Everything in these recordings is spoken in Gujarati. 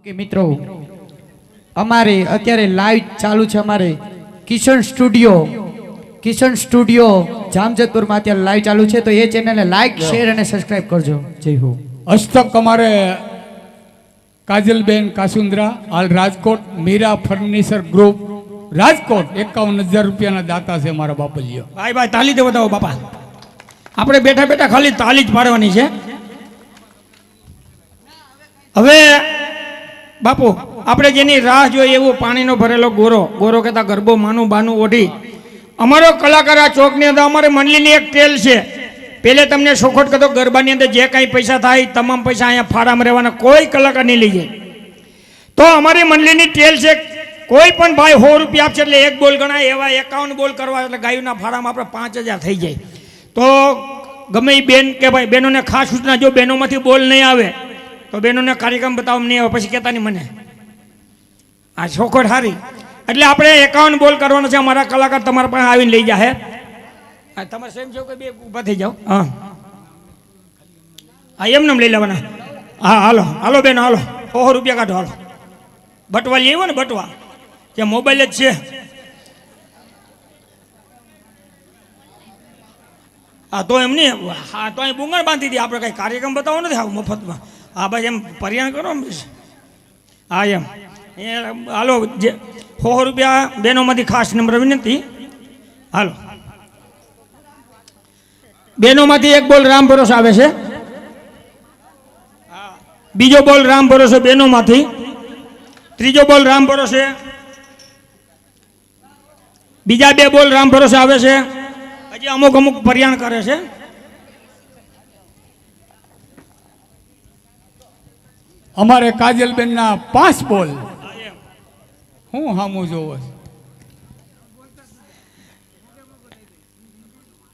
કે મિત્રો અમારે અત્યારે લાઈવ ચાલુ છે અમારે કિશન સ્ટુડિયો જામજોધપુરમાં અત્યારે લાઈવ ચાલુ છે તો એ ચેનલને લાઈક શેર અને સબસ્ક્રાઇબ કરજો જય હો હસ્તક અમારે કાજલબેન કાસુંદ્રા હાલ રાજકોટ મીરા ફર્નિચર ગ્રુપ રાજકોટ 51,000 રૂપિયાના દાતા છે મારા બાપલીઓ ભાઈ ભાઈ તાલી દે બતાવો બાપા આપણે બેઠા બેઠા ખાલી તાલી જ પાડવાની છે હવે બાપુ આપણે જેની રાહ જોઈએ એવું પાણીનો ભરેલો ગોરો કહેતા ગરબો માનું બાનું ઓઢી અમારો કલાકાર આ ચોકની અંદર અમારે મંડળીની એક ટેલ છે પહેલે તમને શોખોટ કરતો ગરબાની અંદર જે કાંઈ પૈસા થાય તમામ પૈસા અહીંયા ફાળામાં રહેવાના કોઈ કલાકાર નહીં લઈ જાય તો અમારી મંડળીની ટેલ છે કોઈ પણ ભાઈ 100 રૂપિયા આપશે એટલે એક બોલ ગણાય એવા 51 બોલ કરવા એટલે ગાયોના ફાળામાં આપણે 5,000 થઈ જાય તો ગમે એ બેન કે ભાઈ બહેનોને ખાસ સૂચના જો બહેનોમાંથી બોલ નહીં આવે તો બહેનોને કાર્યક્રમ બતાવવા નહીં આવે પછી કહેતા નહીં મને આ શોખોટ હારી એટલે આપણે 51 બોલ કરવાનો છે અમારા કલાકાર તમારા પાસે આવીને લઈ જાય તમારે સેમ છો કે બે ઊભા થઈ જાઓ હા હા એમને લઈ લેવાના હા હાલો હાલો બેન હાલો 100 રૂપિયા કાઢો હાલો બટવા લઈ આવ્યો ને બટવા કે મોબાઈલ જ છે હા તો એમ નહીં હા તો અહીં બુંગણ બાંધી દી આપણે કંઈ કાર્યક્રમ બતાવો નથી આવું મફતમાં હા ભાઈ એમ પર્યાણ કરો હા એમ એ હાલો જે 100 રૂપિયા બહેનોમાંથી ખાસ નંબર વિનંતી હાલો બહેનોમાંથી એક બોલ રામ ભરોસે આવે છે બીજો બોલ રામ ભરોસે બહેનોમાંથી ત્રીજો બોલ રામ ભરોસે બીજા 2 બોલ રામ ભરોસે આવે છે હજી અમુક પર્યાણ કરે છે અમારે કાજલબેનના 5 બોલ હું હામું જોવો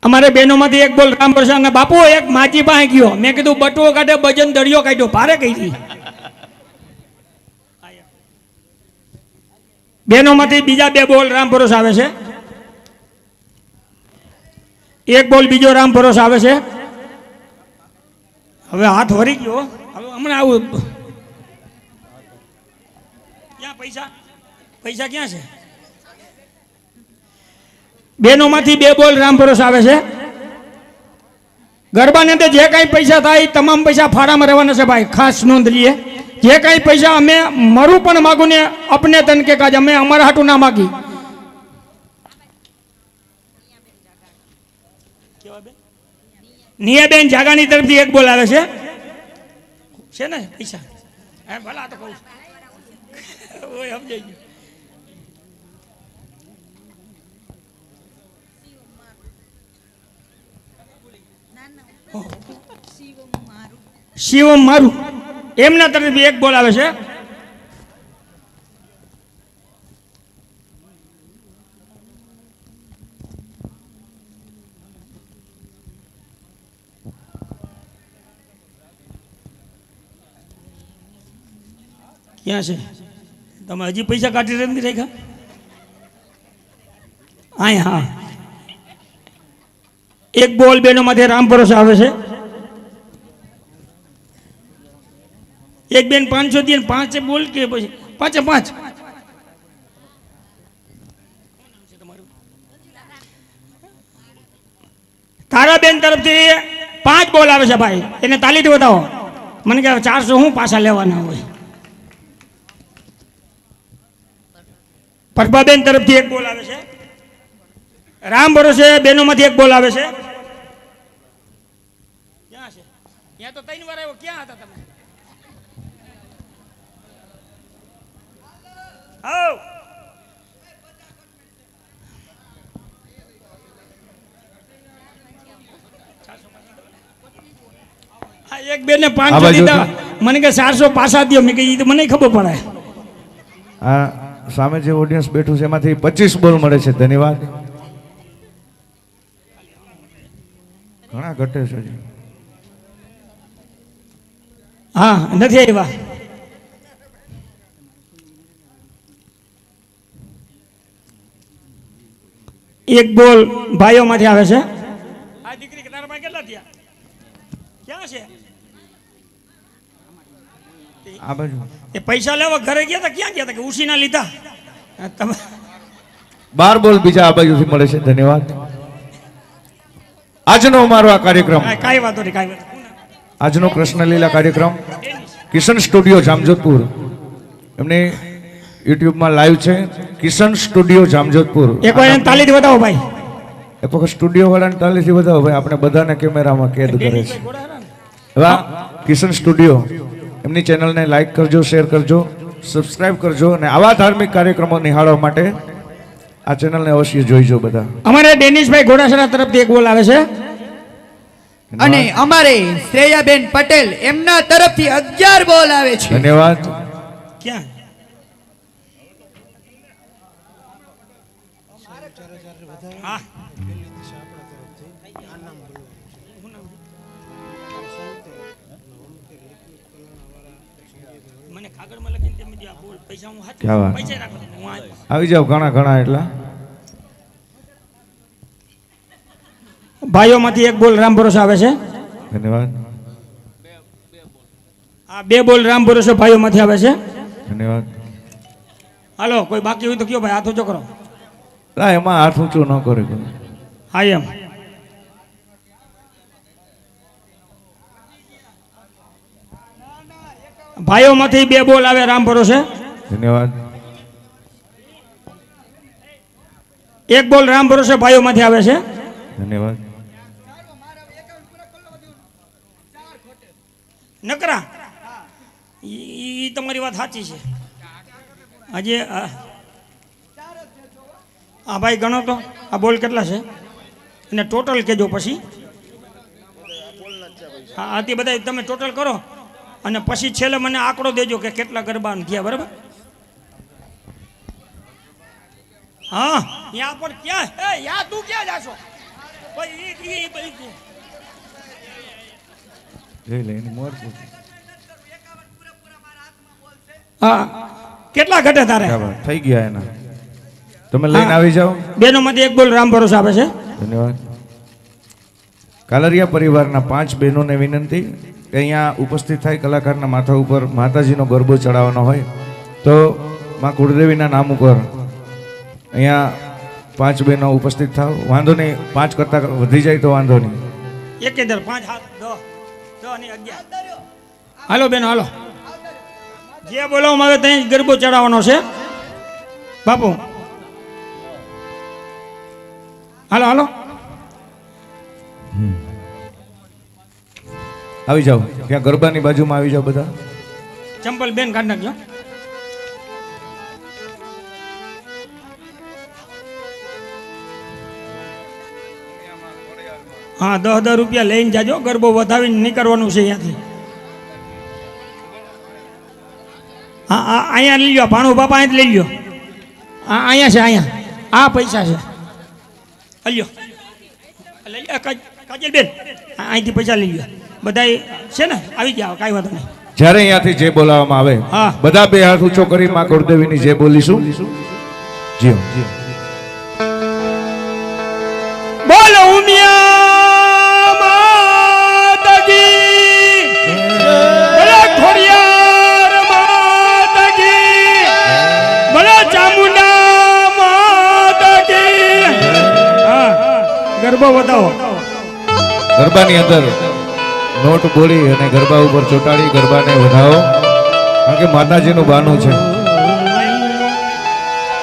અમારે બહેનોમાંથી એક બોલ રામ ભરોસે અને બાપુ એક માજી પાસે ગયો મેં કીધું બટવો કાઢે ભજન દરિયો કાઢ્યો ભારે કહી હતી બહેનોમાંથી બીજા 2 બોલ રામ ભરોસે આવે છે એક બોલ બીજો રામ ભરોસે આવે છે હવે હાથ વરી ગયો હવે હમણાં આવું ક્યાં પૈસા ક્યાં છે બહેનોમાંથી 2 બોલ રામ ભરોસે આવે છે ગરબાની અંદર જે કાંઈ પૈસા થાય તમામ પૈસા ફાળામાં રહેવાના છે ભાઈ ખાસ નોંધ લઈએ જે કાંઈ પૈસા અમે મરું પણ માગું ને અપને તન કે કાજ અમે અમારા હાટું ના માગી નિયાબેન જાગાની તરફથી એક બોલ આવે છે ને પૈસા ભલા તો કહું સમજાઈ ગયું શિવમ મારું એમના તરફથી એક બોલ આવે છે ક્યાં છે તમે હજી પૈસા કાઢી નથી રાખ્યા હા એક બોલ બેનોમાંથી રામ ભરોસે આવે છે એક બેન 500 দিয়ে 5 બોલ કે પછી 5 તારાબેન તરફથી 5 બોલ આવે છે ભાઈ એને તાલીથી બતાવો મને કે 400 હું પાછા લેવાના હોય પરબાબેન તરફથી એક બોલ આવે છે રામ ભરોસે બેનોમાંથી એક બોલ આવે છે ક્યાં છે ત્યાં તો 3 વાર આવ્યો ક્યાં હતા તમે આવ એક બેન ને 500 દીધા મને કે 400 પાછા દો મેં કીધું મને ખબર પડે આ સામે જે ઓડિયન્સ બેઠું છે એમાંથી 25 બોલ મળે છે ધન્યવાદ ઘણા ઘટે છે હા નથી આવ્યા એક બોલ ભાઈઓમાંથી આવે છે આ દીકરી કે તારા પાસે કેટલા થયા ક્યાં છે આ બાજુ એ પૈસા લેવા ઘરે ગયા હતા, ક્યાં ગયા હતા કે ઉસીના લીધા? તમે 12 બોલ બીજા આ બાજુથી મળે છે. ધન્યવાદ. આજનો અમારો આ કાર્યક્રમ, કાંઈ વાંધો નહીં, કાંઈ વાંધો આજનો કૃષ્ણલીલા કાર્યક્રમ કિશન સ્ટુડિયો જામજોધપુર, એમની યુટ્યુબમાં લાઈવ છે. કિશન સ્ટુડિયો જામજોધપુર. એક વાર એને તાલીથી બતાવો ભાઈ. એક વખત સ્ટુડિયો વાળાને તાલીથી બતાવો ભાઈ, આપણે બધાને કેમેરામાં કેદ કરે છે. હવે કિશન સ્ટુડિયો, એમની ચેનલને લાઈક કરજો, શેર કરજો, સબસ્ક્રાઇબ કરજો અને આવા ધાર્મિક કાર્યક્રમો નિહાળવા માટે આ ચેનલને અવશ્ય જોઈજો બધા. અમારે ડેનિશભાઈ ઘોડાસરા તરફથી એક બોલ આવે છે. અને અમારે શ્રેયાબેન પટેલ એમના તરફથી 11 બોલ આવે છે. ધન્યવાદ. ક્યાં? હા. મને કાગળમાં લખીને તમે જે આ બોલ પૈસા હું હાથ ક્યાં વાત? પૈસા રાખો હું આ આવી જાવ, ઘણા ઘણા એટલા. ભાઈઓમાંથી એક બોલ રામ ભરોસે આવે છે. ધન્યવાદ. આ 2 બોલ રામ ભરોસે ભાઈઓમાંથી આવે છે. ધન્યવાદ. હાલો, કોઈ બાકી હોય તો કયો ભાઈ, હાથ ઊંચો કરો. ના, એમાં હાથ ઊંચો ન કરે કોઈ. હા એમ. ભાઈઓમાંથી 2 બોલ આવે રામ ભરોસે. ધન્યવાદ. એક બોલ રામ ભરોસે ભાઈઓમાંથી આવે છે. ધન્યવાદ. નકરા ઈ તમારી વાત સાચી છે. હજી આ ભાઈ ગણો તો આ બોલ કેટલા છે અને ટોટલ કહેજો પછી. હા, આથી બધા તમે ટોટલ કરો અને પછી છેલ્લે મને આંકડો દેજો કે કેટલા ગરબા થયા. બરાબર? હા, યા પણ ક્યાં હે? યા તું ક્યાં જાશો ભાઈ? જઈ લઈને મોર છે. હા, કેટલા ઘટે તારે? ક્યાં વાત? થઈ ગયા એના. તમે લઈને આવી જાઓ. બેનોમાંથી એક બોલ રામ ભરોસે આવે છે. ધન્યવાદ. કાલરિયા પરિવારના 5 બહેનોને વિનંતી કે અહીંયા ઉપસ્થિત થાય, કલાકારના માથા ઉપર માતાજીનો ગરબો ચડાવવાનો હોય તો માં કુળદેવીના નામ ઉપર અહીંયા 5 બહેનો ઉપસ્થિત થાવ. વાંધો નહીં, 5 કરતાં વધી જાય તો વાંધો નહીં. એક દર 5 7 10 10 ને 11. હાલો બેન, હાલો. જે બોલાવવામાં આવે ત્યાં જ ગરબો ચડાવવાનો છે બાપુ. હાલો હાલો, આવી જાઓ. ત્યાં ગરબાની બાજુમાં આવી જાઓ બધા. ચંપલ બેન કાઢ નાખજો. હા, 10 રૂપિયા લઈને જાજો, ગરબો વધાવીને નીકળવાનું છે અહીંયાથી. હા, અહીંયા લઈ લો, ભાણું બાપા અહીંથી લઈ લો. હા, અહીંયા છે, અહીંયા આ પૈસા છે. લ્યો લઈ લો કાજલ બેન, અહીંથી પૈસા લઈ લો. બધા છે ને, આવી ગયા, કાંઈ વાંધો નહીં. જ્યારે અહીંયાથી જે બોલાવવામાં આવે હા. બધા 2 હાથ ઊંચો કરી માં કુળદેવીની જે બોલીશું. જીઓ બોલો ઉમિયા માતા કી, બોલો ખોડિયાર માતા કી, બોલો ચામુંડા માતા કી. હા, ગરબો બતાવો. ગરબાની અંદર નોટ બોલી અને ગરબા ઉપર ચોટાડી ગરબાને વધાવો, કારણ કે માતાજીનું બાનું છે.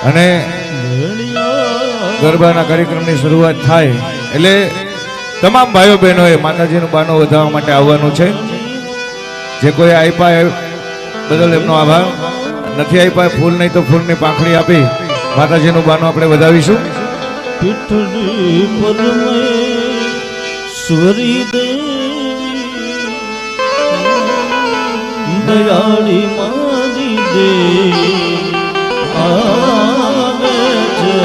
અને ગરબાના કાર્યક્રમની શરૂઆત થાય એટલે તમામ ભાઈઓ બહેનોએ માતાજીનું બાનું વધાવવા માટે આવવાનું છે. જે કોઈ આપ્યા એ બદલ એમનો આભાર. નથી આપ્યા ફૂલ નહીં તો ફૂલની પાંખડી આપી માતાજીનું બાનું આપણે વધાવીશું. પીઠડી પરમેશ્વરી દેવી દયાળી મારી દેવી આવે છે.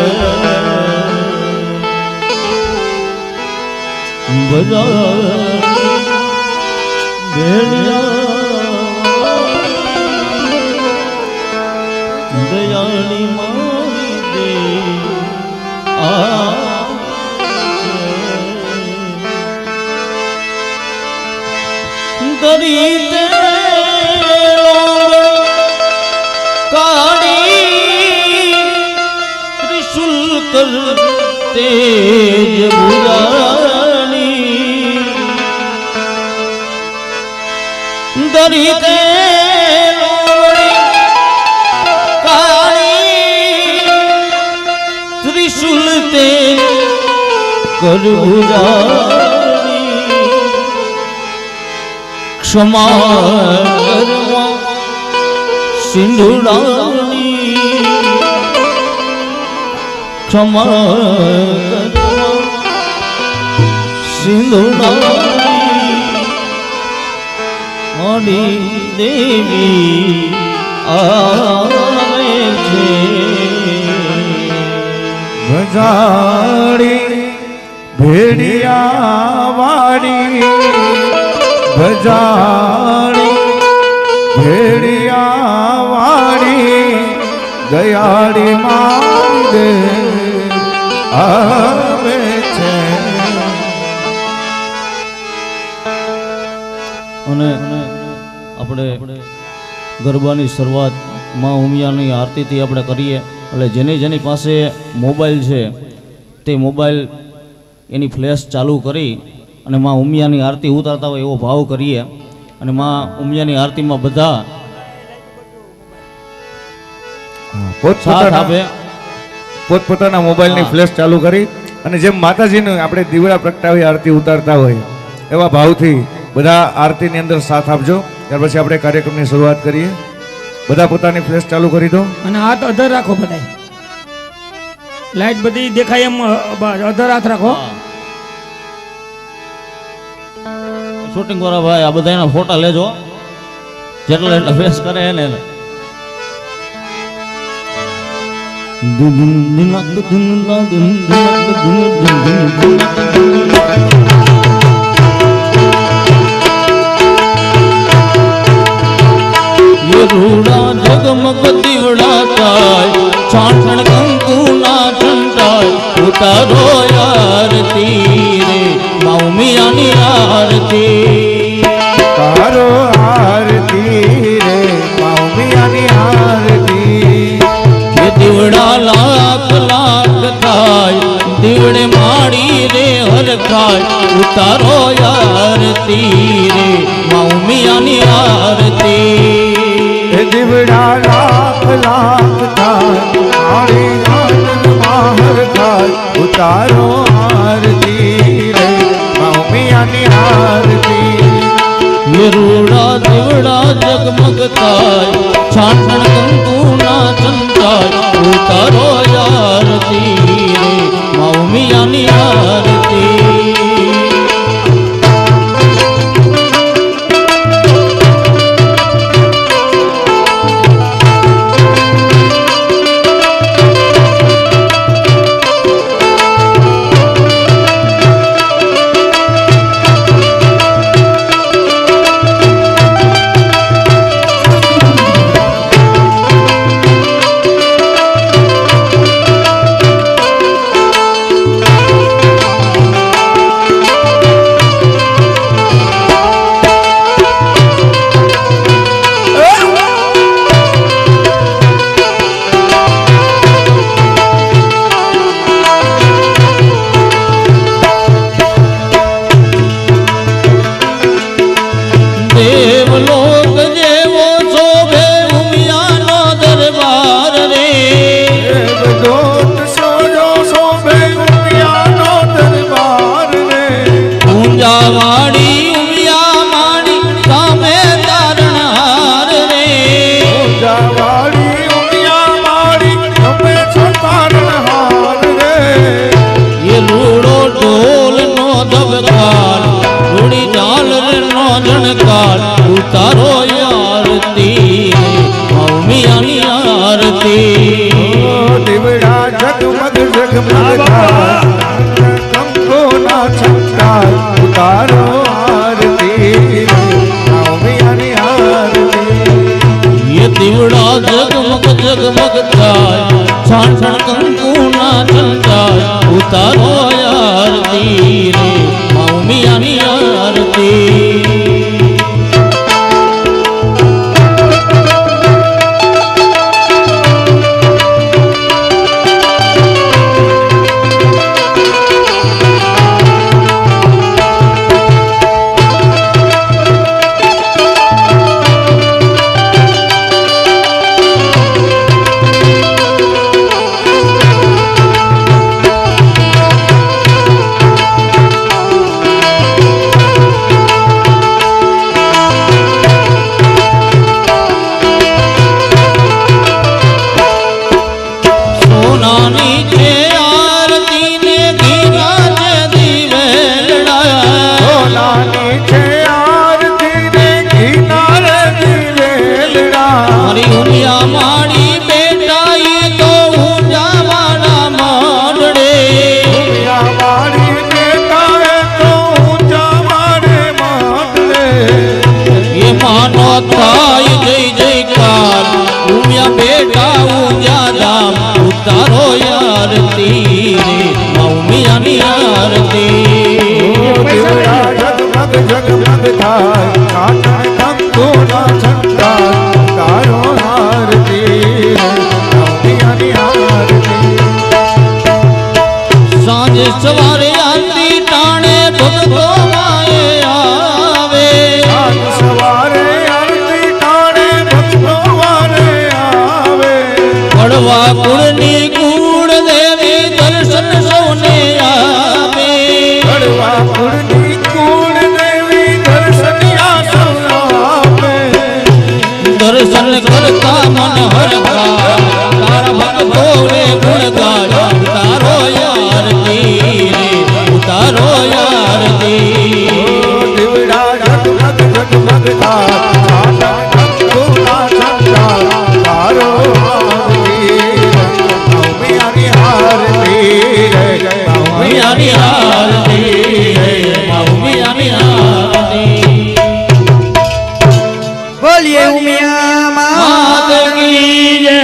બધા ભેળિયા દયાળી મારી દેવી દરી તે તેજ ભુજાની દરી તે કાળી ત્રિશુલ તે કર ભુજાની ક્ષમા કરવા સિંધુડાની ક્ષમા કરવા સિંધુડાની મારી દેવી આવે છે ભજાડી ભેડિયા વાળી ભજાડી ભેડિયા વાળી ગયાડી માંગે આવે છે. અને આપણે ગરબાની શરૂઆત માં ઉમિયાની આરતીથી આપણે કરીએ એટલે જેની પાસે મોબાઈલ છે તે મોબાઈલ એની ફ્લેશ ચાલુ કરી અને માં ઉમિયાની આરતી ઉતારતા હોય એવો ભાવ કરીએ અને માં ઉમિયાની આરતીમાં બધા સાથ આપે. પોતપોતાના મોબાઈલની ફ્લેશ ચાલુ કરી અને જેમ માતાજીને આપણે દીવડા પ્રગટાવી આરતી ઉતારતા હોય એવા ભાવથી બધા આરતીની અંદર સાથ આપજો. ત્યાર પછી આપણે કાર્યક્રમની શરૂઆત કરીએ. બધા પોતાની ફ્લેશ ચાલુ કરી દો અને હાથ અધર રાખો બધાય. લાઈટ બધી દેખાય એમ અધર હાથ રાખો. શૂટિંગ વાળા ભાઈ આ બધા એના ફોટા લેજો જેટલા એટલા ફેસ કરે એને રૂડા જગમગ દીવડા થાય છાણછણ કંકુ ના ઠંડાય ઉતારો આરતી રે મૌમિયાની આરતી તારો આરતી રે મૌમિયાની આરતી. એ દીવડા લાખ લાખ થાય દીવડે માડી રે હરખાય ઉતારો આરતી રે મૌમિયાની આરતી. દીવડા લાખ લાખ થાય મારી આનંદ માહર થાય ઉતારો આરતી રે મૌમિયાની આરતી. રૂડા દીવડા જગમગ થાય છાણછણ કંકુ ના ચંદાય ઉતારો આરતી રે મૌમિયાની આરતી. દેવલોક જેવો શોભે ઉમિયાનો દરબાર રે દેવદૂત સોજો શોભે ઉમિયાનો દરબાર રે. ઊંઝા વાળી ઉમિયા માડી સામે તારણહાર રે જાવાળી ઉમિયા માળી તમે છો તારણહાર રે. એ રૂડો ઢોલ નો ધબકાર રૂડી ઝાલર નો ઝણકાર ઉતારો આરતી મૌમિયાની આરતી. દીવડા જગમગ જગમગ થાય કંકો ના છંટાય ઉતારો આરતી મૌમિયાની આરતી. એ દીવડા જગમગ જગમગ થાય છાણછણ કંકુ ના ચંદાય ઉતારો આરતી રે મૌમિયાની આરતી. બેટા ઊંઝા ધામ ઉતારો આરતી રે મા ઉમિયાની આરતી દેવડા જગમગ જગમગ થાય કાટણ કંકુના છંટા તારો આરતી ઉમિયાની આરતી સાંજે સવારે આરતી ટાણે ભક્તો માએ આવે સાંજ સવારે આરતી ટાણે ભક્તો વારે આવે પડવા કુળની કુળ દેવી દર્શન સૌને આપે પડવા કુળની કુળ દેવી દર્શનિયા સૌને આપે દર્શન કરતા મન હરખા તારા ભક્તોને ગુણ ગાય ઉતારો આરતી રે ઉતારો આરતી દેવડા જગમગ જગમગ થાય કાટણ કંકુના છંટા તારો આરતી ઉમિયાની આરતી ઉમિયાની આરતી મા ઉમિયાની આરતી બોલીએ ઉમિયા માત કી જય.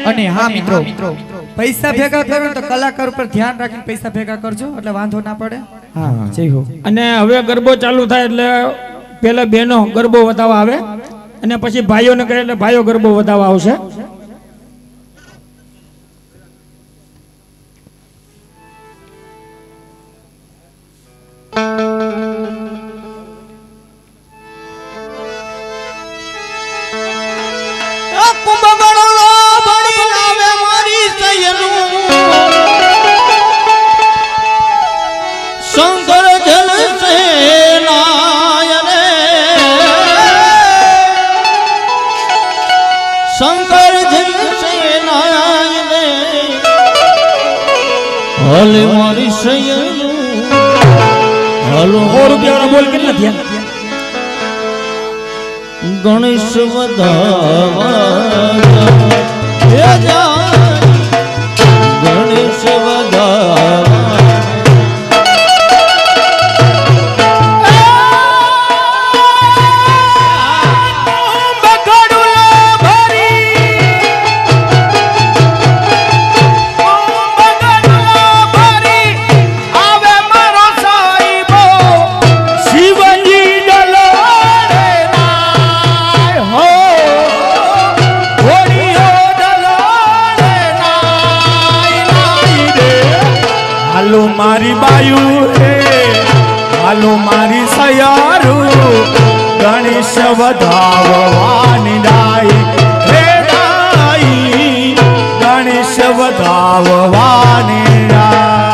અને હા મિત્રો પૈસા ભેગા કરો તો કલાકાર ઉપર ધ્યાન રાખીને પૈસા ભેગા કરજો એટલે વાંધો ના પડે. હા જય હો. અને હવે ગરબો ચાલુ થાય એટલે પેલા બહેનો ગરબો વધાવવા આવે અને પછી ભાઈઓને કહે એટલે ભાઈઓ ગરબો વધાવવા આવશે. શંકર જલ સેનાય રે શંકર જલ સેનાય રે હલે મારી સૈયનું હલો ₹100 બોલ કેટલા થયા? ગણેશ વધાવા ગણેશ વધાવા હાલો મારી બાયુ રે હાલો મારી સયારું ગણેશ વધાવવાની ડાઈ હે ડાઈ ગણેશ વધાવવાની ડાઈ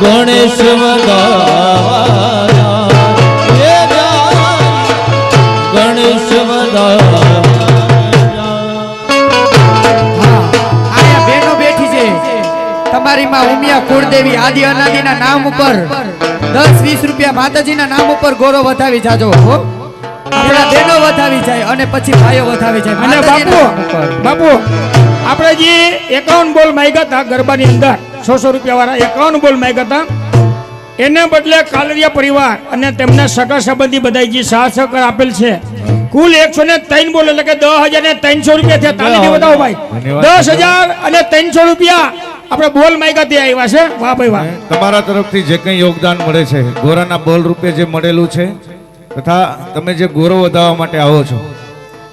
ગણેશ ગણેશ આયા બહેનો બેઠી છે તમારી માં ઉમિયા કુળદેવી આદિ અનાદિના નામ ઉપર 10-20 રૂપિયા માતાજીના નામ ઉપર ગોરો વધાવી જાજો હો. આપણા બહેનો વધાવી જાય અને પછી ભાઈઓ વધાવી જાય અને માતાજીના બાપુ નામ ઉપર. બાપુ આપણે જે 51 બોલ માંગ્યા હતા ગરબાની અંદર 100 રૂપિયા વાળા 51 બોલ માંગ્યા હતા એને બદલે કાલરિયા પરિવાર અને તેમના સગા સંબંધી બધા જે સાથ સહકાર આપેલ છે કુલ 103 બોલ એટલે કે 10,300 રૂપિયા થયા. તાળીથી બતાવો ભાઈ. 10,300 રૂપિયા આપણે બોલ માંગ્યા તે આવ્યા છે. વાહ ભાઈ વાહ. તમારા તરફથી જે કંઈ યોગદાન મળે છે ગોરાના બોલ રૂપે જે મળેલું છે તથા તમે જે ગોરો વધાવવા માટે આવો છો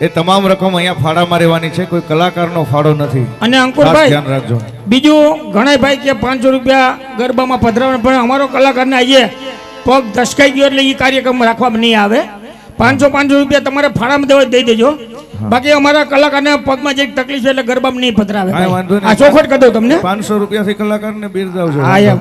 એ તમામ રકમ અહીંયા ફાળામાં રહેવાની છે. કોઈ કલાકારનો ફાળો નથી. અને ખાસ અંકુરભાઈ ધ્યાન રાખજો. બીજું ઘણા ભાઈ કે 500 રૂપિયા ગરબામાં પધરાવવા પણ અમારો કલાકારને આજે પગ ધસકાઈ ગયો એટલે એ કાર્યક્રમ રાખવામાં નહીં આવે. 500 રૂપિયા તમારે ફાળામાં દેવા દઈ દેજો. બાકી અમારા કલાકારને પગમાં જે તકલીફ છે એટલે ગરબામાં નહીં પધરાવે. કાંઈ વાંધો નહીં. આ ચોખટ કરી દઉં તમને. 500 રૂપિયાથી કલાકારને બિરદાવજો. હા એમ.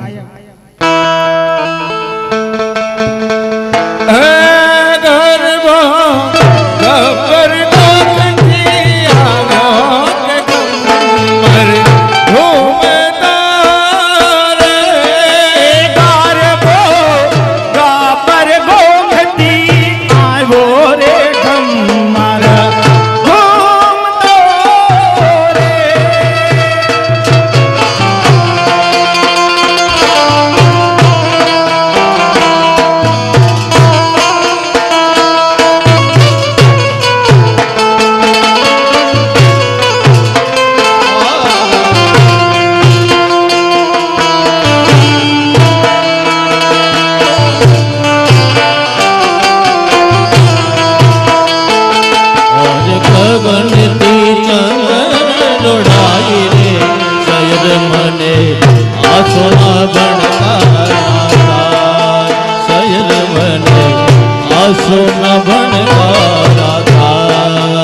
આશો ન ભણકારા થાય.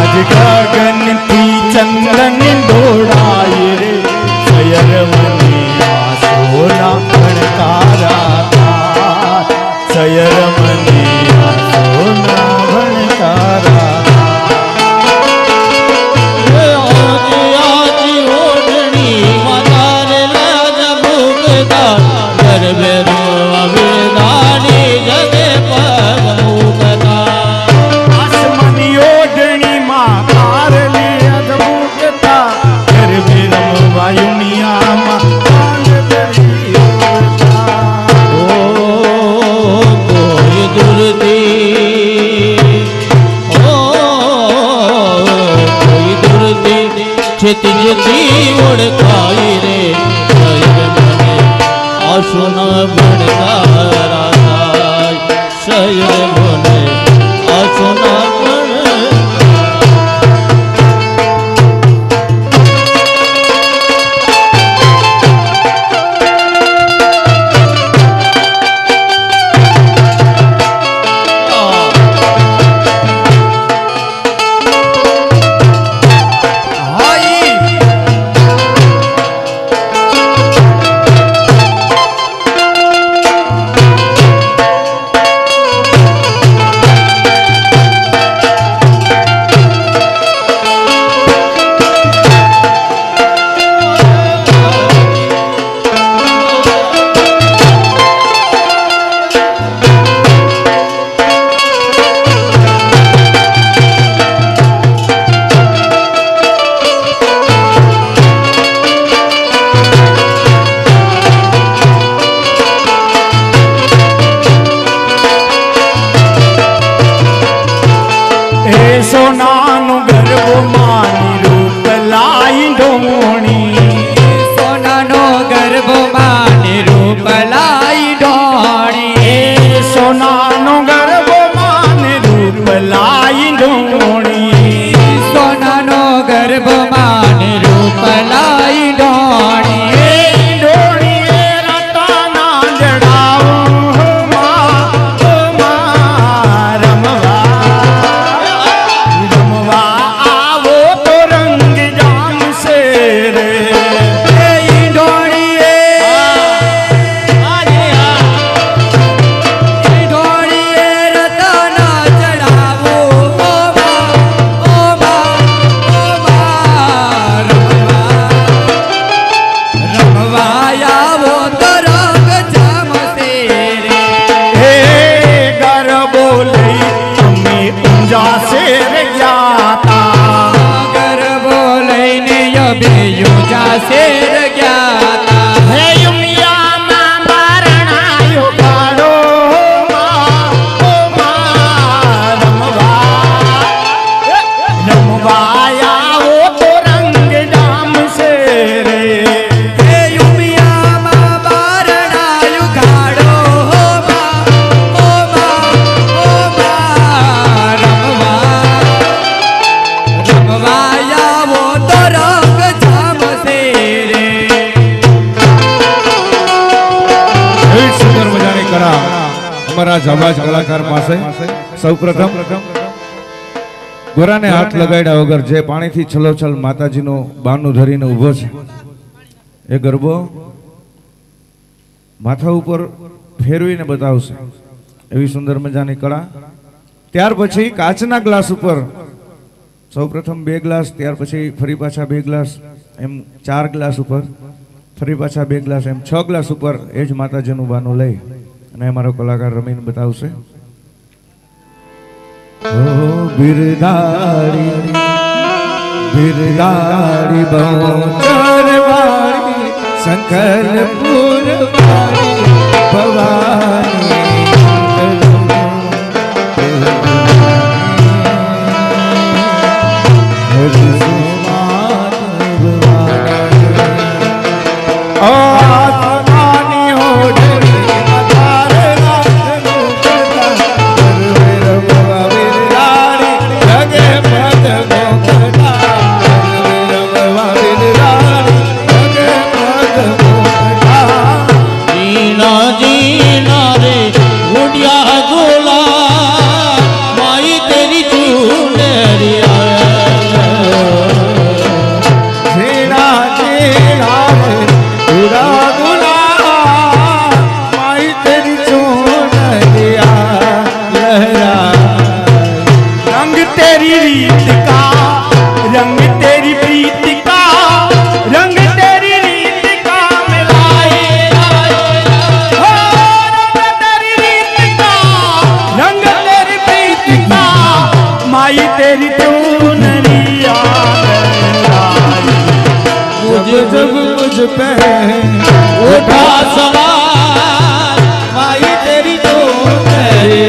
આજ ગગનથી ચંદન દોડાય રે સયર મને આસોના ભણકારા થાય. સયર મને આસોના ભણકારા. આજી આજી ઓઢણી માતારે લાજ ભૂખતા ગરબે રમવા વેદાની જગે પગ મૂકતા. આસમાની ઓઢણીમાં તારલી અદભુતતા ગરબે રમવા યુનિયામાં પાંગ ધરી ઉડતા. કોઈ દૂરથી કોઈ દૂરથી ક્ષિતિજથી ઓળખાય રે શહેર મને આશો ન ભણકારા થાય. શહેર મને આશો ન સોનાનું ગરબો માની રૂપ લાઈ ઢોણી. સોનાનો ગર્ભ માને રૂપ લાઈ ઢોણી. સોનાનો ગરબો માને રૂપ લાઈ ઢોણી. સોનાનો ગર્ભ માને રૂપ લાઈ ઢોણી. ઢોણીએ રતાના જડાવું માં રમવા આવો તો રંગ જામશે રે. ઢોણીએ રતના ચડાવો રમવા આવો તો રંગ જામશે રે. હે ગરબો લઈ અમે ઊંઝા શેર ગયા તા. ગરબો લઈને અભિયું જાશે ગયા તા. હે યુમિયામાં બારણાયો ગાડો માં રમવા આવો તો રંગ જામશે રે. હે યુમિયામાં બારણાયું ગાડો રમવા આવો તો રંગ જામશે રે. એવી સુંદર મજાની કળા અમારા જાબાજ કલાકાર પાસે સૌપ્રથમ ગોરાને હાથ લગાડ્યા વગર જે પાણીથી છલોછલ માતાજીનો બાનું ધરીને ઊભો છે એ ગરબો માથા ઉપર ફેરવીને બતાવશે એવી સુંદર મજાની કળા. ત્યાર પછી કાચના ગ્લાસ ઉપર સૌપ્રથમ 2 ગ્લાસ, ત્યાર પછી ફરી પાછા 2 ગ્લાસ, એમ 4 ગ્લાસ ઉપર, ફરી પાછા 2 ગ્લાસ, એમ 6 ગ્લાસ ઉપર એ જ માતાજીનું બાનું લઈ અને અમારો કલાકાર રમીને બતાવશે. ઓ બિરદારી બિરદારી બહુચરવાળી સંકલપુર ભવાની જીના જીના રે ગુડિયા पे उठा सवार माई तेरी जोत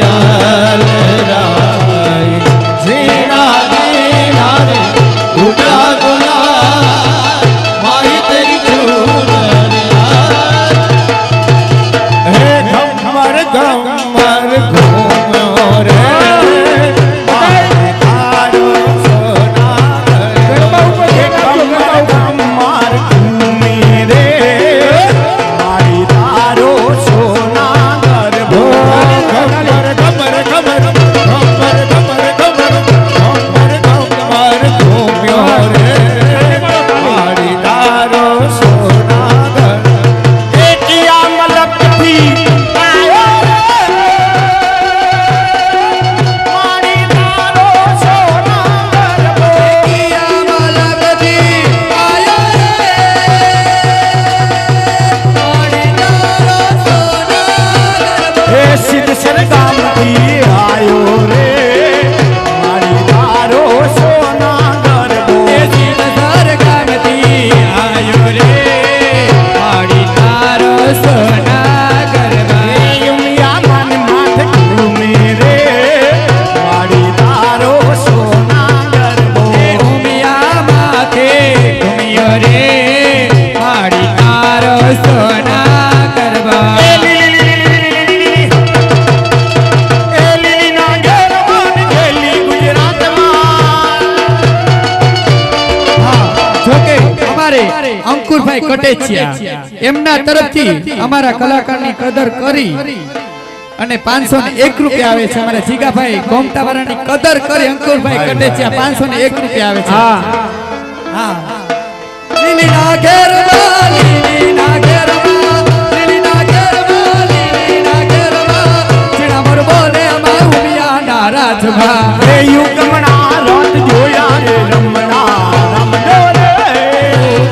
यार राई जीना दीना रे उठा गुलार माई तेरी जोत हे घमर घमर घूमो रे तारो सोना ગરબા ઉપર घमर घमर घूमी रे मारी तारो सोना गरबो घमर घमर घमर घमर घमर घमर घमर घमर घूम्यो रे मारी तारो सोना गरबो एटिया मलक थी आयो मारी तारो सोना गरबो हे सिद्ध सरगाम थी आयो रे मारी तारो सोना गरबो युमिया मन माथ घूमे रे मारी तारो सोना गरबो ए લીલી ના ઘેર મન ગેલી ગુજરાતમાં જોકે અમારે અંકુરભાઈ કટેચિયા એમના તરફથી અમારા કલાકારની કદર કરી અને 501 રૂપિયા આવે છે. અમારા જીગાભાઈ ગોમટાવાળાની કદર કરી અંકુરભાઈ કટેચિયા 501 રૂપિયા આવે છે. હા લીલી ના ઘેરમાં, લીલી ના ઘેરમાં, લીલી ના ઘેરમાં, લીલી ના ઘેરમાં, જીણા મોર બોલે અમાર ઉમિયા ના રાજભા. રે યુગમણા રાત જોયા રે રમણા રમજો રે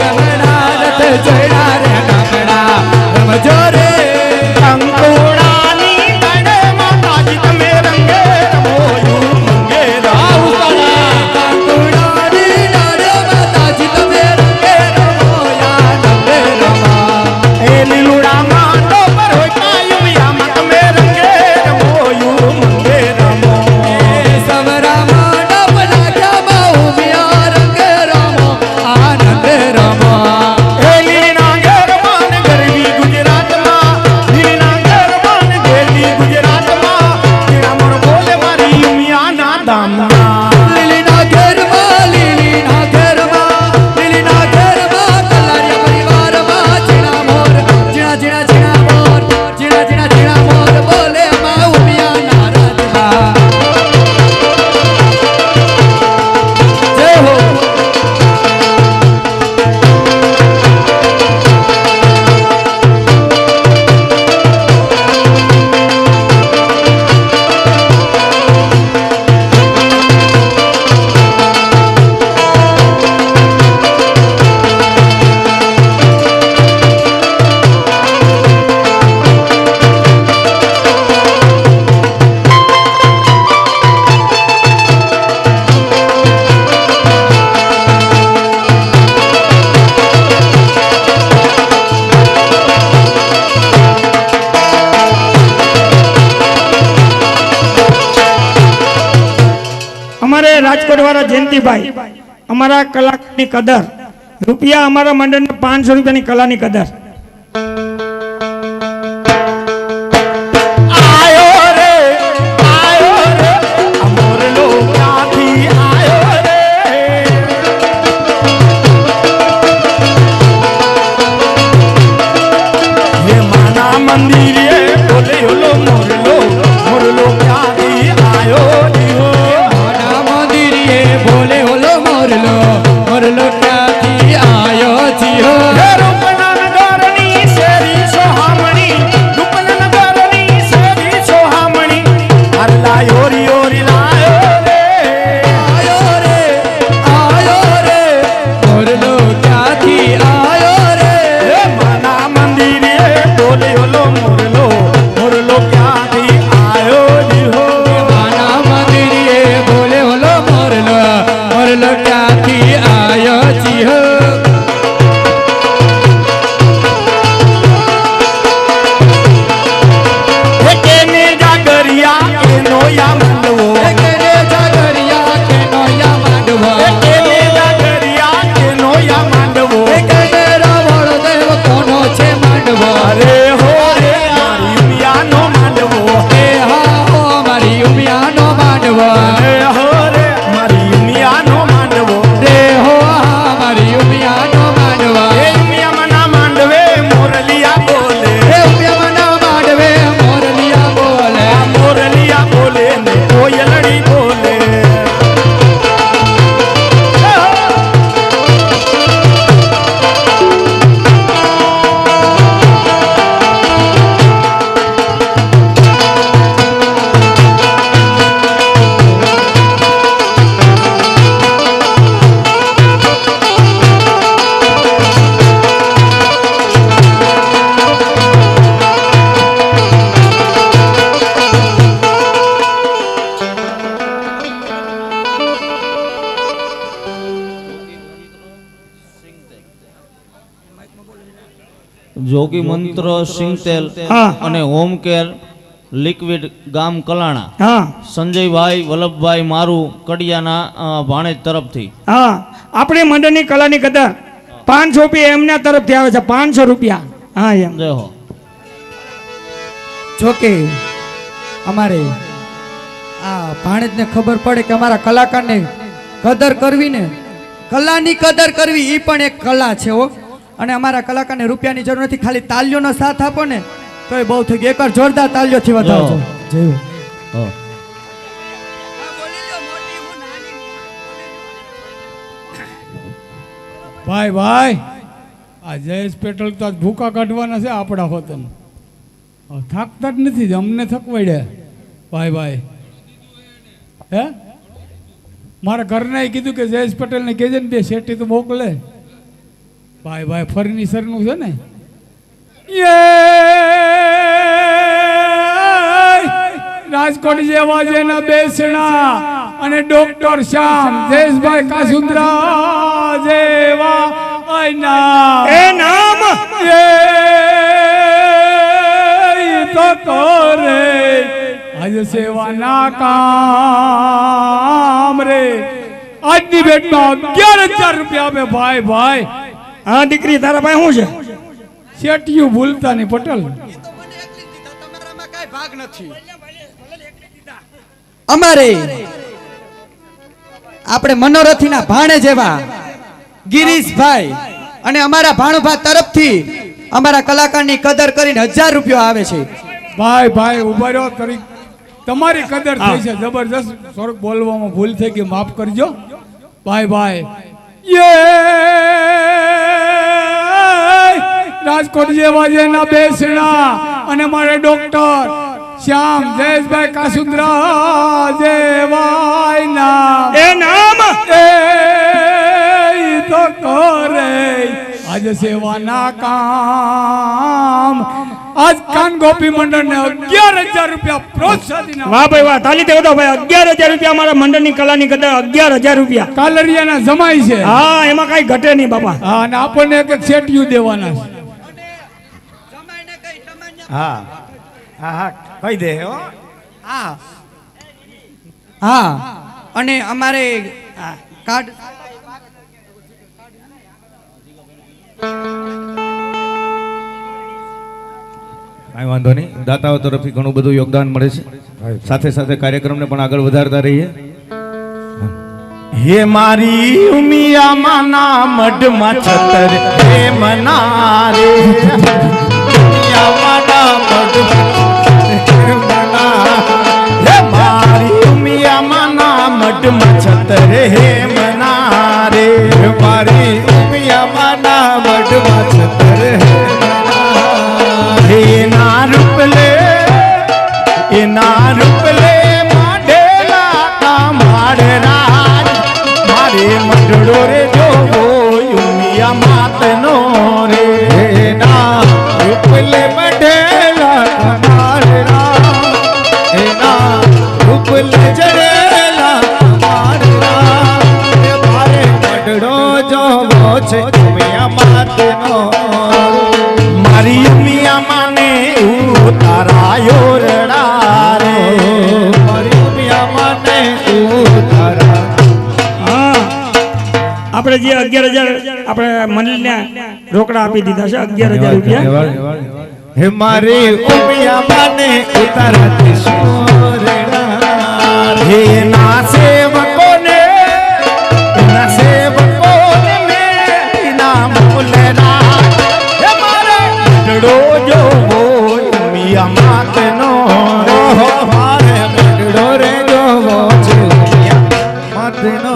ગમણા રથ જોયા રે નામણા રમજો રે. કંકોડાની ગણે માતાજી તમે રંગે રમોયું મંગે કંકુડાની નાડે માતાજી તમે રંગે રમો યા નંદે રમા. એ લીલુડામાં ડોબર હોય કાયુમિયામાં તમે રંગે રમોયું મંગે રમો સવરામાં ડબ નાખ્યામાં ઉમિયા રંગે રમો આનંદે રમા. એ લીલીના ઘેરમાં ને ગરવી ગુજરાતમાં લીલીના ઘેરમાં ને ગેલી ગુજરાતમાં જીણા મોર બોલે મારી યુમિયાના દામના લીલીના ઘેરમાં, લીલીના ઘેરમાં, લીલીના ઘેરમાં, કલારિયા પરિવારમાં જીણા મોર, જીણા જીણા જીણા મોર, જીણા જીણા જીણા મોર બોલે અમા ઉમિયા ના રાજભા. જય હો. અમારે રાજકોટ વાળા જયંતિભાઈ અમારા કલાની કદર રૂપિયા અમારા મંડળને 500 રૂપિયાની કલાની કદર આયો રે અમોરલો ક્યાંથી આયો રે હે માના મંદિરે બોલે ઓલો મોરલો ક્યાંથી આયો જીવો મોના મંદિરે બોલે ઓલો મોરલો, મોરલો ક્યાંથી આયો જીઓ. હે રૂપના નગર જોગી મંત્ર સિંગતેલ હા. અને હોમ કેર લિક્વિડ ગામ કલાણા હા સંજયભાઈ વલ્લભભાઈ મારું કડિયાના ભાણેજ તરફથી હા આપણી મંડળની કલાની કદર 500 રૂપિયા એમના તરફથી આવે છે 500 રૂપિયા હા એમ જય હો. જોકે અમારે આ ભાણેજને ખબર પડે કે અમારા કલાકારને કદર કરવી ને કલાની કદર કરવી એ પણ એક કલા છે હો. અને અમારા કલાકારને રૂપિયાની જરૂર નથી, ખાલી તાલીઓનો સાથ આપો ને તો એ બહુ થઈ ગયું. એકવાર જોરદાર તાલીઓથી વધાવજો. જય હો. હો. ભાઈ ભાઈ આ જયેશ પેટ્રોલ તો આજ ભૂકા કાઢવાના છે આપણા હોતન. થાકતા જ નથી, અમને થકવાડ્યા. ભાઈ ભાઈ હે મારા ઘરનાએ કીધું કે જયેશ પટેલને કહેજે ને બે શેઠી તો મોકલે. ભાઈ ભાઈ ફર્નિચરનું છે ને રાજકોટ જેવા જેના બેસણા અને ડોક્ટર શ્યામ જયેશભાઈ કાસુંદ્રા જેવા એ નામ એ તો કરે આજે સેવાના કામ રે. આજની ભેટમાં 11,000 રૂપિયા આપે. ભાઈ ભાઈ હા દીકરી તારા પાસે શું છે? શેઠિયું ભૂલતા નહીં પટેલ. અમારે આપણે મનોરથીના ભાણે જેવા ગિરીશભાઈ અને અમારા ભાણુભા તરફથી અમારા કલાકારની કદર કરીને 1000 રૂપિયા આવે છે. ભાઈ ભાઈ ઉભા રહ્યો. તમારી કદર થઈ છે જબરજસ્ત. થોડુંક બોલવામાં ભૂલ થઈ ગઈ, માફ કરજો. ભાઈ ભાઈ રાજકોટ જેવા જેના બેસણા અને મારે ડોક્ટર શ્યામ જયેશભાઈ કાસુંદ્રા જેવા નામ એ નામ એ તો કરે આજે સેવાના કામ. આજ કાન ગોપી મંડળ ને 11,000 રૂપિયા પ્રોત્સાહન. વાહ ભાઈ વાહ, તાલી દેવો તો ભાઈ. 11,000 રૂપિયા અમારા મંડળની કલાની કદર 11,000 રૂપિયા. કાલરિયાના જમાઈ છે. હા એમાં કઈ ઘટે નહીં બાપા. હા અને આપણને એક શેઠિયું દેવાના છે. હા હા હા કહી દે હો. હા હા અને અમારે કાર્ડ કાંઈ વાંધો નહીં, દાતાઓ તરફથી ઘણું બધું યોગદાન મળે છે. સાથે સાથે કાર્યક્રમને પણ આગળ વધારતા રહીએ. હે મારી ઉમિયા માના મઢમાં છતર હે મનારે ઉમિયા માના મઢમાં હે મારી ઉમિયા માના મઢમાં છતર હે મનારે મારી ઉમિયા માના મઢમાં છતર હે ના રૂપલે એના રૂપલે માડેલા કા માડરા મારે મંડળો રે જોવો યુમિયા માતનો રે ના રૂપલે મઢેલા મારરા એના રૂપલે જડેલા મારરા મારે મંડળો જોવો છે યુમિયા માતનો મારી યુમિયા માને ઉતારાયો રડા રે મારી યુમિયા માને ઉતારા. આપણે જે 11,000 આપણે મંડળને રોકડા આપી દીધા છે 11,000 રૂપિયા. હે મારી ઉમિયા માને ઉતારાતી સોરડા હે ના સેવકોને મે ઇનામ મુલરા હે મારે મંડળો જોવો ઉમિયા માતનો રે મારે મંડળો રે જોવો છે ઉમિયા માતનો.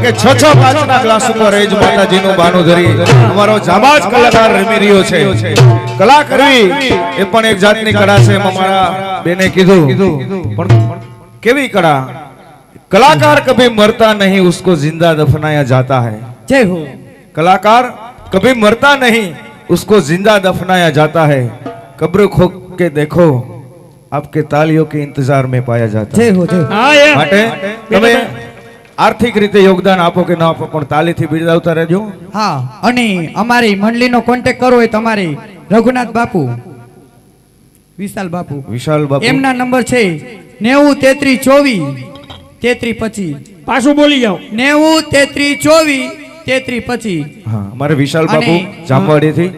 કે 6-5 ના ગ્લાસ ઉપર રેજ માતાજીનું બાનું ધરી અમારો જાબાજ કલાકાર રમી રહ્યો છે. કલા કરવી એ પણ એક જાતની કળા છે એમ અમારા બેને કીધું. પણ કેવી કળા? कलाकार कभी मरता नहीं, उसको जिंदा दफनाया जाता है. જય હો. कलाकार कभी मरता नहीं, उसको जिंदा दफनाया जाता है. कब्र खो के देखो, आपके तालियों के इंतजार में पाया जाता है. જય હો, જય હો. હા એમ માટે તમે આર્થિક રીતે યોગદાન આપો કે ના આપો પણ તાલીથી બિરદાવતા રહેજો. હા, અને અમારી મંડળીનો કોન્ટેક્ટ કરવો હોય તમારે રઘુનાથ બાપુ, વિશાલ બાપુ, વિશાલ બાપુ એમના નંબર છે 90 33 24 33 25. પાછું બોલી જાઓ. 90 33 24 33 25. હા, અમારે વિશાલ બાપુ અને, જામવાડીથી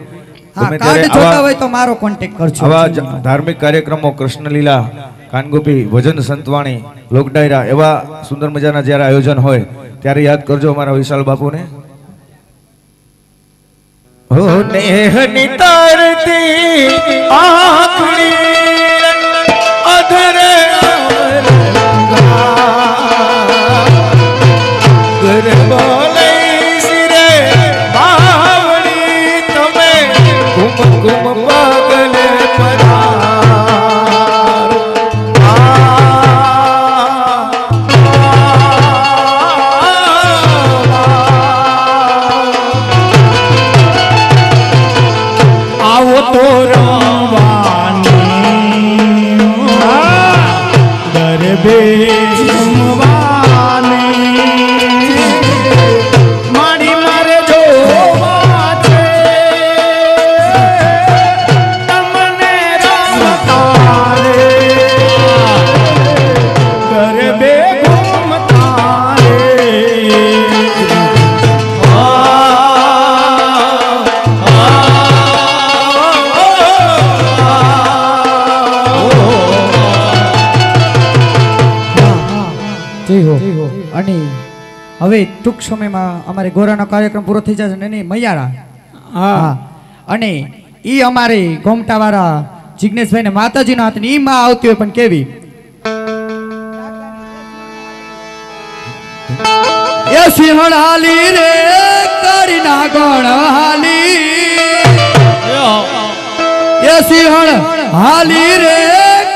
હા, ગમે કાર્ડ ત્યારે જોતા આવા હોય તો મારો કોન્ટેક્ટ કરજો. આવા ધાર્મિક કાર્યક્રમો, કૃષ્ણલીલા, કાનગોપી, ભજન સંતવાણી, લોક ડાયરા એવા સુંદર મજાના જ્યારે આયોજન હોય ત્યારે યાદ કરજો અમારા વિશાલ બાપુને. હો નેહની તારતી આંખની અધરે ગરબો લઈ સિરે બાવળી તમે ઘુમ ઘુમ પાગલે પધાર. આવો તો રમવાની ગરબે ઝૂમવાની મારી મારે જોવા છે તમને રમતા રે ગરબે ઘૂમતા રે. જય હો. અને હવે ટૂંક સમયમાં અમારે ગોરાનો કાર્યક્રમ પૂરો થઈ જશે ને એની મૈયારા. હા, અને ઈ અમારે ગોમટાવાળા જિગ્નેશભાઈને માતાજીનો હાથ ને ઈ માં આવતી હોય પણ કેવી એ સિંહણ હાલી રે કરી ના ગણ હાલી એ સિંહણ હાલી રે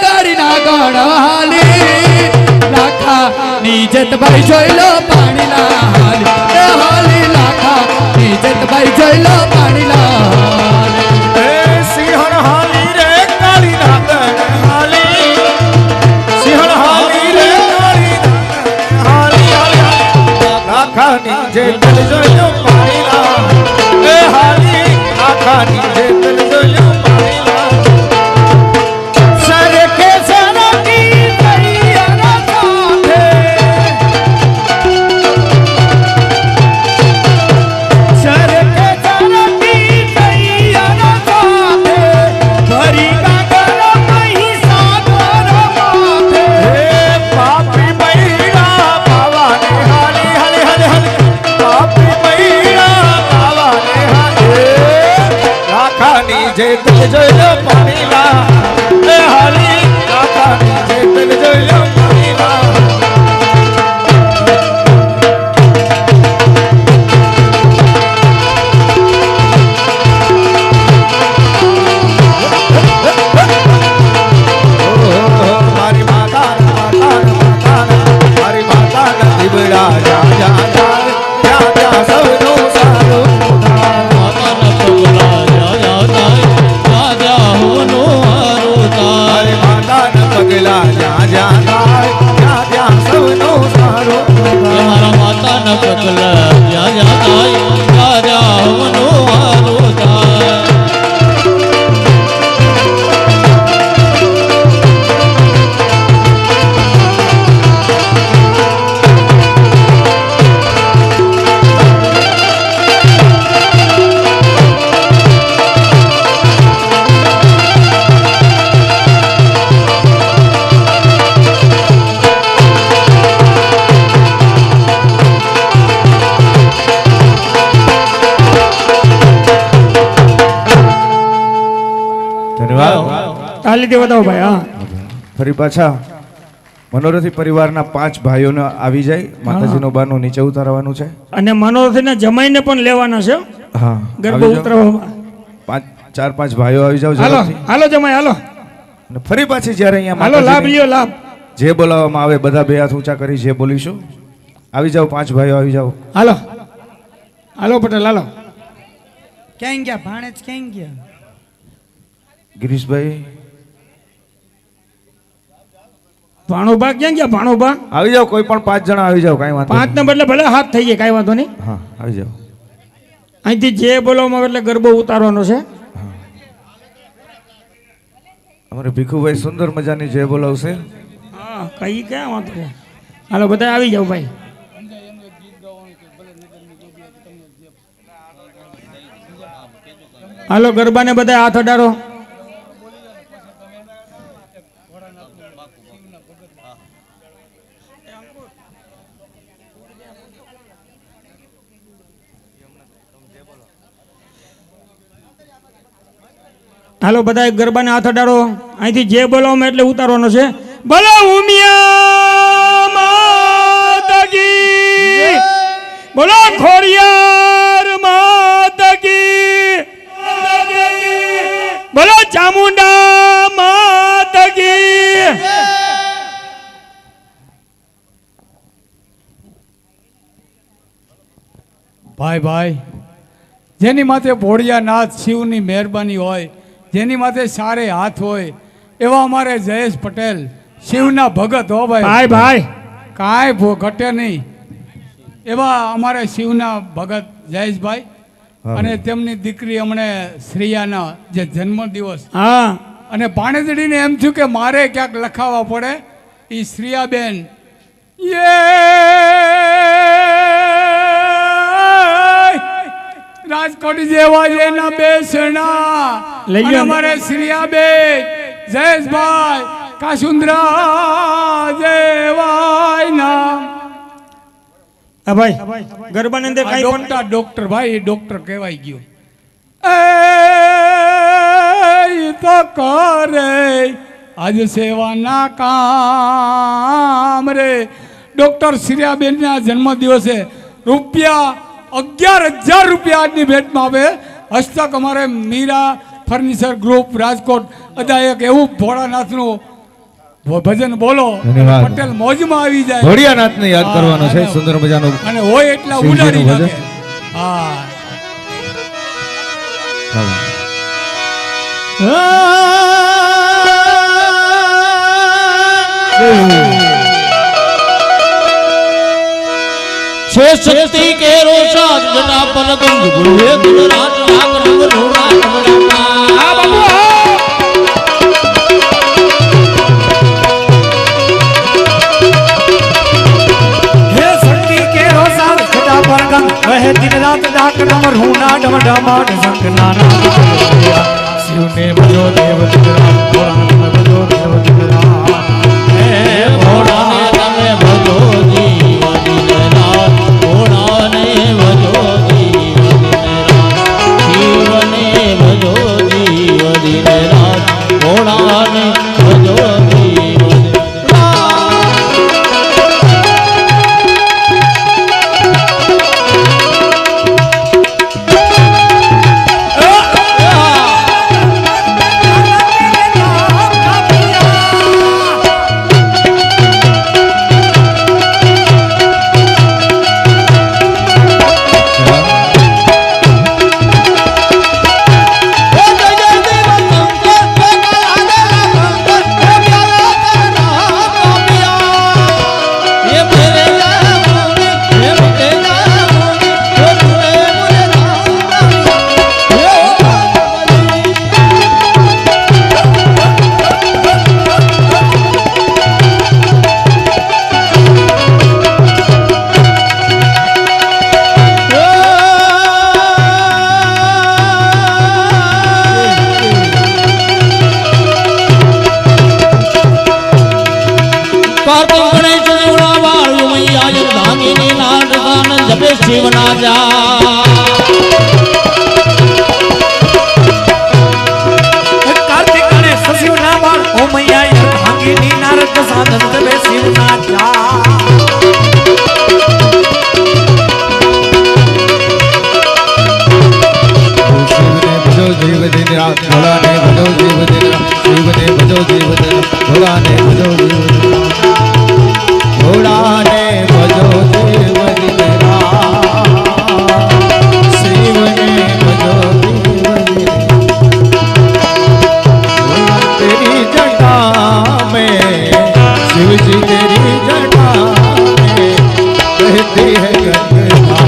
કરી ના ગણ હાલી લાખા નીજતભાઈ જોઈ લો પાણી લા હાલી એ હાલી લાખા નીજતભાઈ જોઈ લો પાણી લા હાલી. એ સિંહણ હાલી રે કાળી નાગણ હાલી, સિંહણ હાલી રે કાળી નાગણ હાલી, લાખાની જે તલ જોયો પાણીલા. એ હાલી લાખાની જે તલ જોયો પાણીલા. સરકે સરકી તૈયાર સાથે સરકે સરકી તૈયાર સાથે ભરી ગાગર મહી સાગર માથે. હે પાપી બૈરા પાવાને હાલી હાલી હાલી હાલી, પાપી બૈરા પાવાને હાલી. લાખાની જે તલ જોયો પાણીલા. એ હાલી લાખાની જે તલ જોયો પાણીલા. મારી માતાના દીવડા જા જા જાય, ત્યાં ત્યાં સૌનું સારું થાય. માતાના પગલા જા જા જાય, જા જા હોનું હારું થાય. મારી માતાના પગલા જ્યાં જ્યાં થાય, ત્યાં ત્યાં સૌનું સારું એ થાય. મારા માતાના પગલા જા જા જાય, જા જા હોનું હારું થાય. ધન્યવાદ. તાલીથી વધાવો ભાઈ. હા ફરી પાછા મનોરથી પરિવારના 5 ભાઈઓને આવી જાય માતાજીનો બાનો નીચે ઉતારવાનું છે. અને મનોરથીને જમાઈને પણ લેવાના છે હા ગરબો ઉતરવામાં. 4-5 ભાઈઓ આવી જાવ હાલો ઝડપથી. હાલો જમાઈ હાલો અને ફરી પાછી જ્યારે અહીંયા હાલો લાભ માતાજીની લ્યો લાભ. જે બોલાવવામાં આવે બધા બે હાથ ઊંચા કરી જે બોલીશું આવી જાઓ. 5 ભાઈઓ આવી જાઓ. હાલો હાલો પટેલ હાલો. ક્યાં ગયા ભાણેજ, ક્યાં ગયા? ગિરીશભાઈ ભાણુભા ક્યાં ગયા? ભાણુભા આવી જાઓ. કોઈ પણ 5 જણા આવી જાઓ. કાંઈ વાંધો 5 ને બદલે ભલે હાથ થઈ જાય કાંઈ વાંધો નહીં. નહીં. હા આવી જાઓ. અહીંથી જે બોલવામાં આવે એટલે ગરબો ઉતારવાનો છે. અમારે ભીખુભાઈ સુંદર મજાની જે બોલાવશે. હા કઈ ક્યાં વાંધો છે. હાલો બધા આવી જાઓ ભાઈ. હાલો ગરબાને બધા હાથ અડાડો. હાલો બધા ગરબાને હાથ અડાડો. અહીંથી જે બોલાવવામાં એટલે ઉતારવાનો છે. બોલો ઉમિયા માતા કી, બોલો ખોડિયાર માતા કી, બોલો ચામુંડા માતા કી. ભાઈ ભાઈ, જેની માથે ભોળિયાનાથ શિવની મહેરબાની હોય, જેની માથે સારે હાથ હોય, એવા અમારે જયેશ પટેલ શિવના ભગત હો ભાઈ. ભાઈ ભાઈ કાંઈ ઘટે નહીં એવા અમારે શિવના ભગત જયેશભાઈ. હા. અને તેમની દીકરી હમણે શ્રેયાના જે જન્મદિવસ, હા અને ભાણેજડીને એમ થયું કે મારે ક્યાંક લખાવવા પડે. એ શ્રેયાબેન રાજકોટ જેવા જેના બેસણા લઈ અને લ્યો. અમારે શ્રેયાબેન જયેશભાઈ કાસુંદ્રા જેવાય નામ. હા ભાઈ ગરબાની અંદર આ કાંઈ પણ ડોક્ટર ભાઈ, એ ડોક્ટર કહેવાય ગયું. એ તો કરે આજ સેવાના કામ રે. ડોક્ટર શ્રેયાબેનના જન્મ દિવસે રૂપિયા 11,000 રૂપિયા આજની ભેટમાં આવે. હસ્તક અમારે મીરા ફર્નિચર ગ્રુપ રાજકોટ અદા એક એવું ભોળાનાથનું ભજન બોલો, ધન્યવાદ. પટેલ મોજમાં આવી જાય. ભોળિયાનાથને યાદ હા, કરવાનો છે. અને- સુંદર મજાનું અને હોય એટલા શિવજીનું ઉડાડી ભજન. નાખે. હા ચાલો. છે શક્તિ કેરો સાત જટા પલગંજ ગુરુએ ગુજરાત રાગ રંગ રોડા હા બાબુ હા. હે શક્તિ કે રોસાલ સદા પરગમ વહે દિન રાત ડાક ડમર હુના ડમ ડમાટ સંગ નાના શિવને ભજો દેવ ગુજરાત ભોળાને ભજો દેવ ગુજરાત હે ભોળા તમે ભજો જીવ દિન રાત ભોળાને ભજો જીવ દિન રાત શિવને ભજો જીવ દિન રાત ભોળાને ભજો જીવ દિન રાત. રાત ભોળાને ભજો જીવ દિન રાત શિવને ભજો જીવ દિન રાત ભોળાને ભજો જીવ દિન રાત ભોળાને ભજો જીવ દિન રાત શિવને ભજો જીવ દિન રાત तेरी जटा में शिव जी तेरी जटा में बहती है गंगा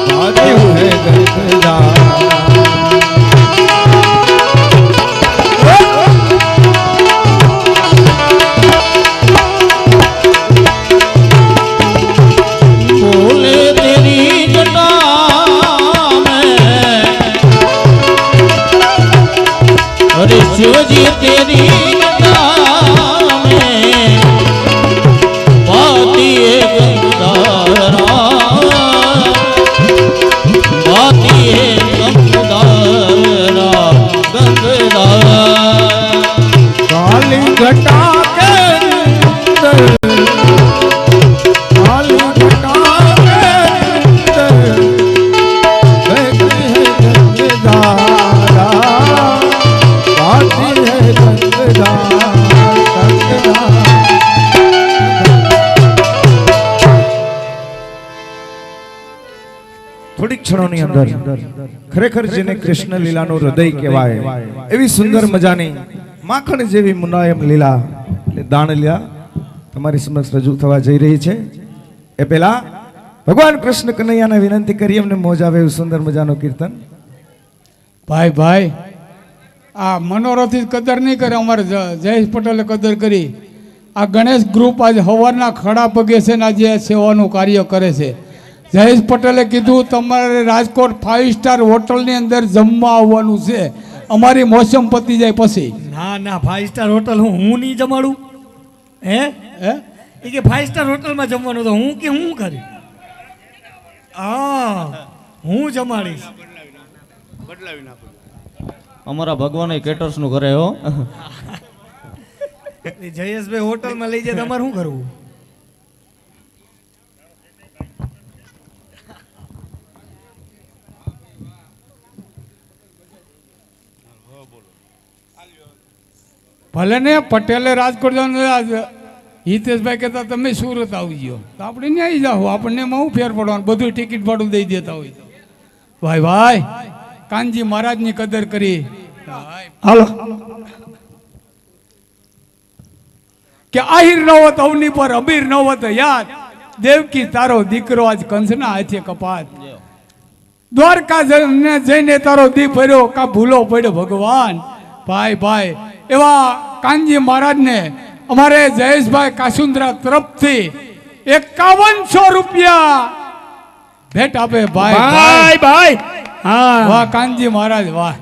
महादेव है गंगा बोले तेरी जटा में अरे शिवजी तेरी जटा में बाती है गंगाधरा बाती है गंगाधरा गंगाधरा काली घटा के अंदर काली घटा के अंदर बहती है गंगाधारा बाती है गंगा થોડીક ક્ષણોની અંદર ખરેખર જેને કૃષ્ણ લીલાનું હૃદય કહેવાય એવી સુંદર મજાની માખણ જેવી મુલાયમ લીલા એટલે દાણ લીલા તમારી સમક્ષ રજૂ થવા જઈ રહી છે એ પહેલા ભગવાન કૃષ્ણ કનૈયાને વિનંતી કરી એમને મોજ આવે એવું સુંદર મજાનું કીર્તન. ભાઈ ભાઈ આ મનોરથી કદર નહીં કરે, અમારે જયેશ પટેલે કદર કરી. આ ગણેશ ગ્રુપ આજે સવારના ખડા પગે છે ને આજે સેવાનું કાર્ય કરે છે. જયેશ પટેલે કીધું તમારે રાજકોટ 5 સ્ટાર હોટલની અંદર જમવા આવવાનું છે, અમારી મોસમ પતી જાય પછી. ના ના 5 સ્ટાર હોટલ હું નહીં જમાડું. હે હે એ કે 5 સ્ટાર હોટલમાં જમવાનું તો હું કે હું કરી? હા હું જમાડીશ. અમારા ભગવાન કેટર્સ નું કરે હો. જયેશભાઈ હોટલમાં લઈ જાય તમારે શું કરવું? ભલે ને પટેલે રાજકોટ જવાનું, હિતેશભાઈ કહેતા તમે સુરત આવી ગયો તો આપણે નહીં આવી જાઓ, આપણને એમાં હું ફેર પડવાનું, બધું ટિકિટ ભાડું દઈ દેતા હોય તો. ભાઈ ભાઈ કાનજી મહારાજની કદર કરી. હાલો કે આહિર ન હોત અવની પર અબીર ન હોત યાદ, દેવકી તારો દીકરો આજ કંસના હાથે કપાત. દ્વારકા જઈને તારો દી ભર્યો કા ભૂલો પડ્યો ભગવાન. ભાઈ ભાઈ એવા કાનજી મહારાજને અમારે જયેશભાઈ કાસુંદ્રા તરફથી 5100 રૂપિયા ભેટ આપે. ભાઈ ભાઈ ભાઈ હા વાહ કાનજી મહારાજ વાહ.